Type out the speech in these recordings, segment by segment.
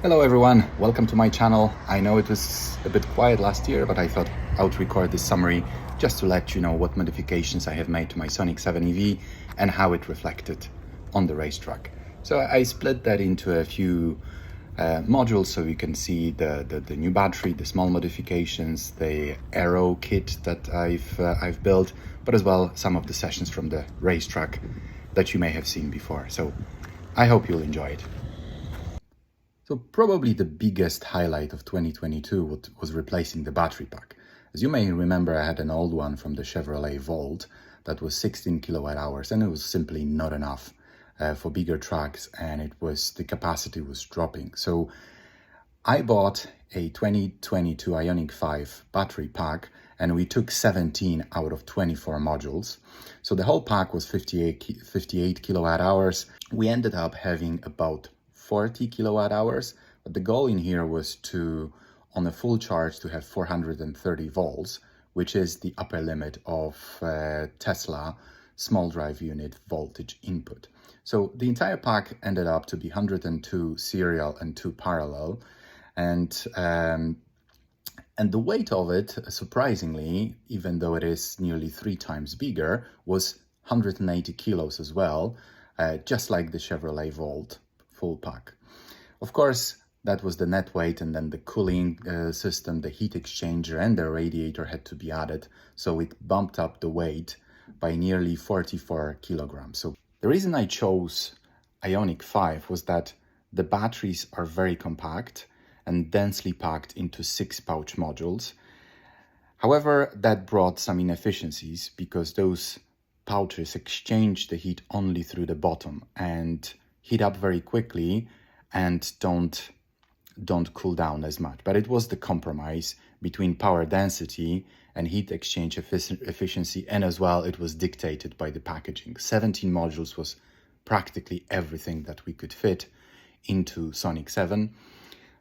Hello everyone, welcome to my channel. I know it was a bit quiet last year, but I thought I would record this summary just to let you know what modifications I have made to my Sonic 7 EV and how it reflected on the racetrack. So I split that into a few modules so you can see the new battery, the small modifications, the Aero kit that I've built, but as well some of the sessions from the racetrack that you may have seen before. So I hope you'll enjoy it. So probably the biggest highlight of 2022 was replacing the battery pack. As you may remember, I had an old one from the Chevrolet Volt that was 16 kilowatt hours, and it was simply not enough for bigger tracks, and the capacity was dropping. So I bought a 2022 Ioniq 5 battery pack, and we took 17 out of 24 modules. So the whole pack was 58 kilowatt hours. We ended up having about 40 kilowatt hours, but the goal in here was to, on a full charge, to have 430 volts, which is the upper limit of Tesla small drive unit voltage input. So the entire pack ended up to be 102 serial and 2 parallel, and the weight of it, surprisingly, even though it is nearly 3 times bigger, was 180 kilos as well, just like the Chevrolet Volt full pack. Of course, that was the net weight, and then the cooling system, the heat exchanger and the radiator had to be added, so it bumped up the weight by nearly 44 kilograms. So the reason I chose Ioniq 5 was that the batteries are very compact and densely packed into 6 pouch modules. However, that brought some inefficiencies because those pouches exchange the heat only through the bottom and heat up very quickly and don't cool down as much. But it was the compromise between power density and heat exchange efficiency, and as well it was dictated by the packaging. 17 modules was practically everything that we could fit into Sonic 7.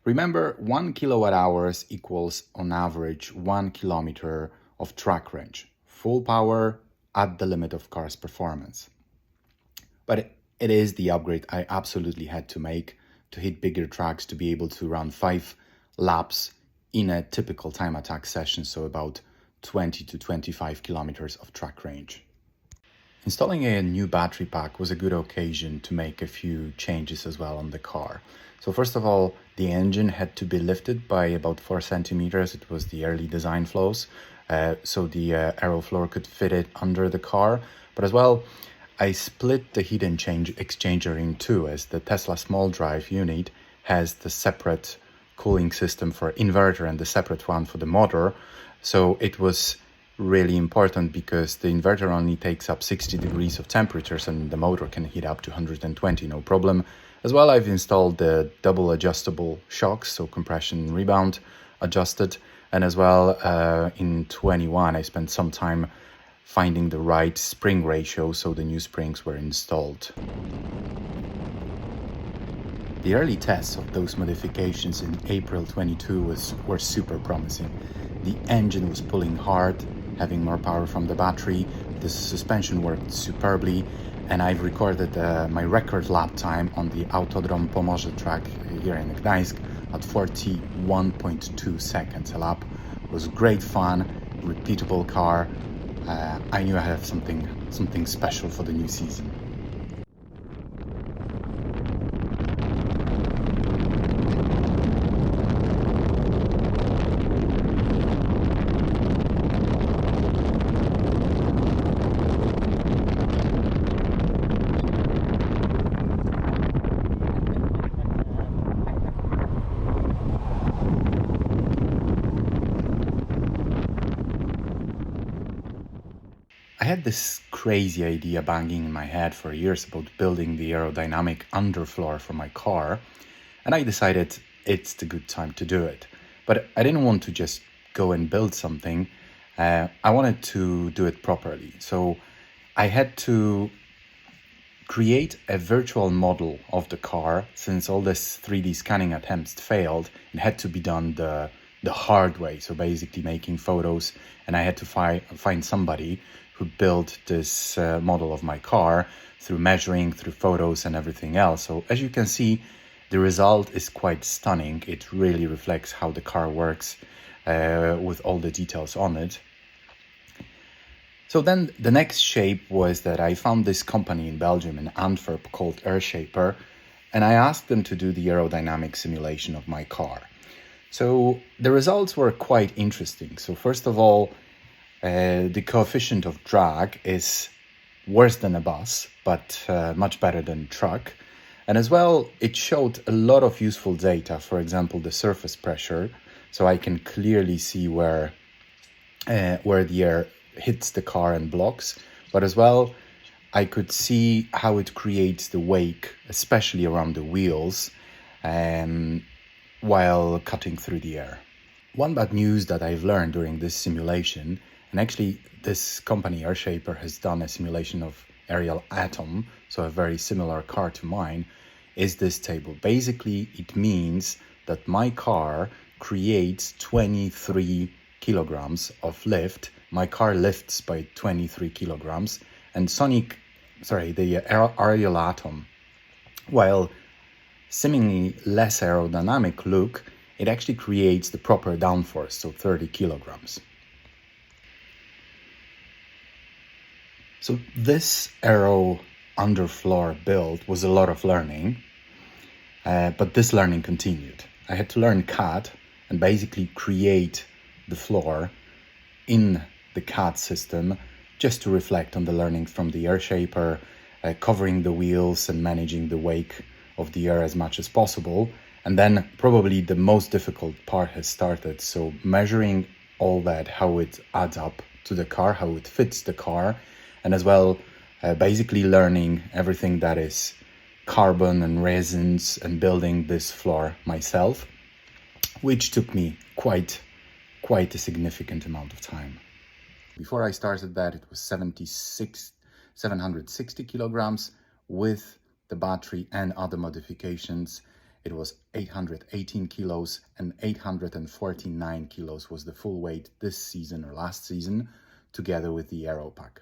Remember, 1 kilowatt hours equals on average 1 kilometer of track range. Full power at the limit of car's performance. But it is the upgrade I absolutely had to make to hit bigger tracks, to be able to run 5 laps in a typical time attack session, so about 20 to 25 kilometers of track range. Installing a new battery pack was a good occasion to make a few changes as well on the car. So first of all, the engine had to be lifted by about 4 centimeters. It was the early design flaws, so the Aero floor could fit it under the car. But as well, I split the heat exchanger in two, as the Tesla small drive unit has the separate cooling system for inverter and the separate one for the motor. So it was really important because the inverter only takes up 60 degrees of temperatures and the motor can heat up to 120, no problem. As well, I've installed the double adjustable shocks, so compression and rebound adjusted. And as well, in 21, I spent some time finding the right spring ratio, so the new springs were installed. The early tests of those modifications in April 22 were super promising. The engine was pulling hard, having more power from the battery, the suspension worked superbly, and I've recorded my record lap time on the Autodrom Pomorze track here in Gdańsk at 41.2 seconds a lap. It was great fun, repeatable car. I knew I had something special for the new season. I had this crazy idea banging in my head for years about building the aerodynamic underfloor for my car, and I decided it's the good time to do it. But I didn't want to just go and build something. I wanted to do it properly. So I had to create a virtual model of the car. Since all this 3D scanning attempts failed, it had to be done the hard way. So basically making photos, and I had to find somebody who built this model of my car through measuring, through photos and everything else. So as you can see, The result is quite stunning. It really reflects how the car works with all the details on it. So then the next shape was that I found this company in Belgium, in Antwerp, called Air, and I asked them to do the aerodynamic simulation of my car. So the results were quite interesting. So first of all, the coefficient of drag is worse than a bus, but much better than a truck. And as well, it showed a lot of useful data, for example, the surface pressure. So I can clearly see where the air hits the car and blocks. But as well, I could see how it creates the wake, especially around the wheels, while cutting through the air. One bad news that I've learned during this simulation, and actually this company, Air, has done a simulation of Ariel Atom, so a very similar car to mine, is this table. Basically, it means that my car creates 23 kilograms of lift. My car lifts by 23 kilograms, and the Ariel Atom, while seemingly less aerodynamic look, it actually creates the proper downforce, so 30 kilograms. So this Aero underfloor build was a lot of learning, but this learning continued. I had to learn CAD and basically create the floor in the CAD system just to reflect on the learnings from the Air, covering the wheels and managing the wake of the air as much as possible. And then probably the most difficult part has started. So measuring all that, how it adds up to the car, how it fits the car, and as well, basically learning everything that is carbon and resins and building this floor myself, which took me quite a significant amount of time. Before I started that, it was 760 kilograms. With the battery and other modifications, it was 818 kilos, and 849 kilos was the full weight this season or last season, together with the Aero pack.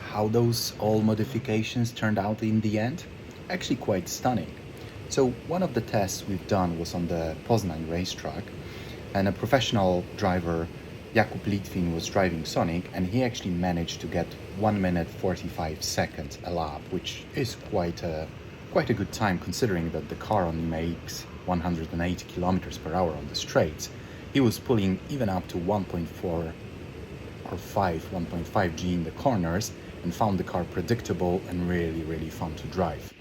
How those all modifications turned out in the end? Actually quite stunning. So one of the tests we've done was on the Poznań racetrack, and a professional driver, Jakub Litwin, was driving Sonic, and he actually managed to get 1 minute 45 seconds a lap, which is quite a good time considering that the car only makes 180 kilometers per hour on the straights. He was pulling even up to 1.5 G in the corners, and found the car predictable and really fun to drive.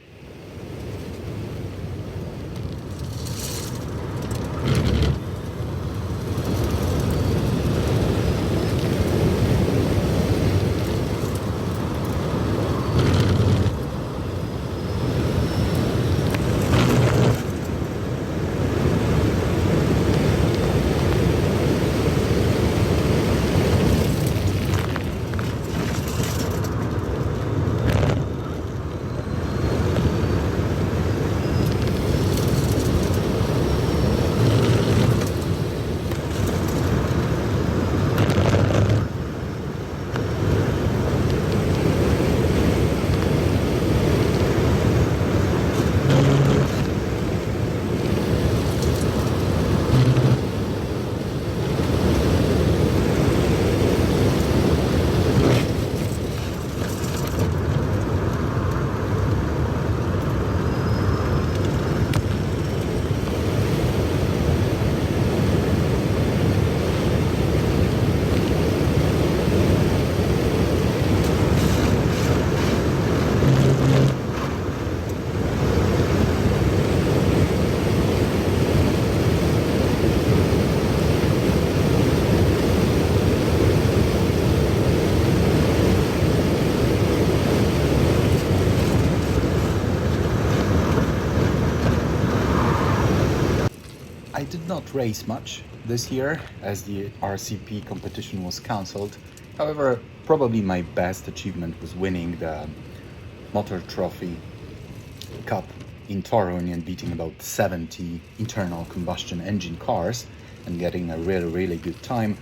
I did not race much this year as the RCP competition was cancelled. However, probably my best achievement was winning the Motor Trophy Cup in Toruń and beating about 70 internal combustion engine cars and getting a really good time.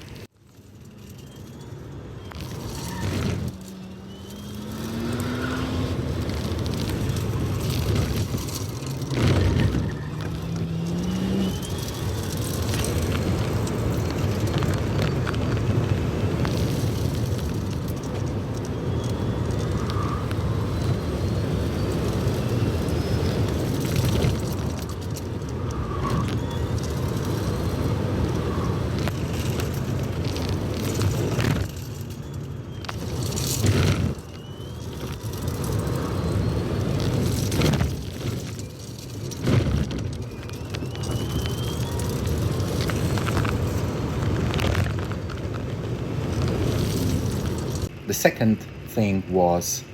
The second thing was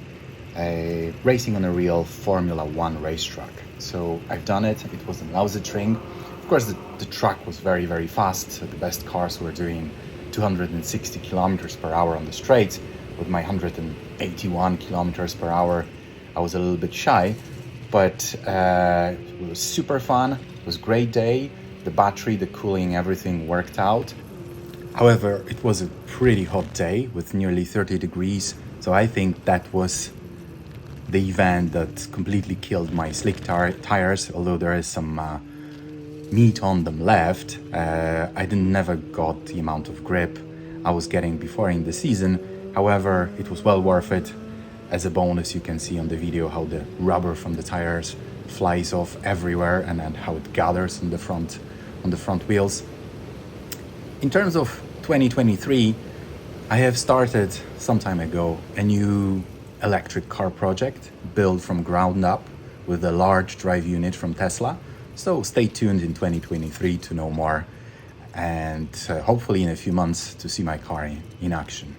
racing on a real Formula One racetrack. So I've done it. It was in Lausitzring. Of course, the track was very, very fast. So the best cars were doing 260 kilometers per hour on the straight. With my 181 kilometers per hour, I was a little bit shy, but it was super fun. It was a great day. The battery, the cooling, everything worked out. However, it was a pretty hot day with nearly 30 degrees. So I think that was the event that completely killed my slick tires, although there is some meat on them left. I never got the amount of grip I was getting before in the season. However, it was well worth it. As a bonus, you can see on the video how the rubber from the tires flies off everywhere and how it gathers on the front wheels. In terms of 2023, I have started some time ago a new electric car project built from ground up with a large drive unit from Tesla. So stay tuned in 2023 to know more, and hopefully in a few months to see my car in action.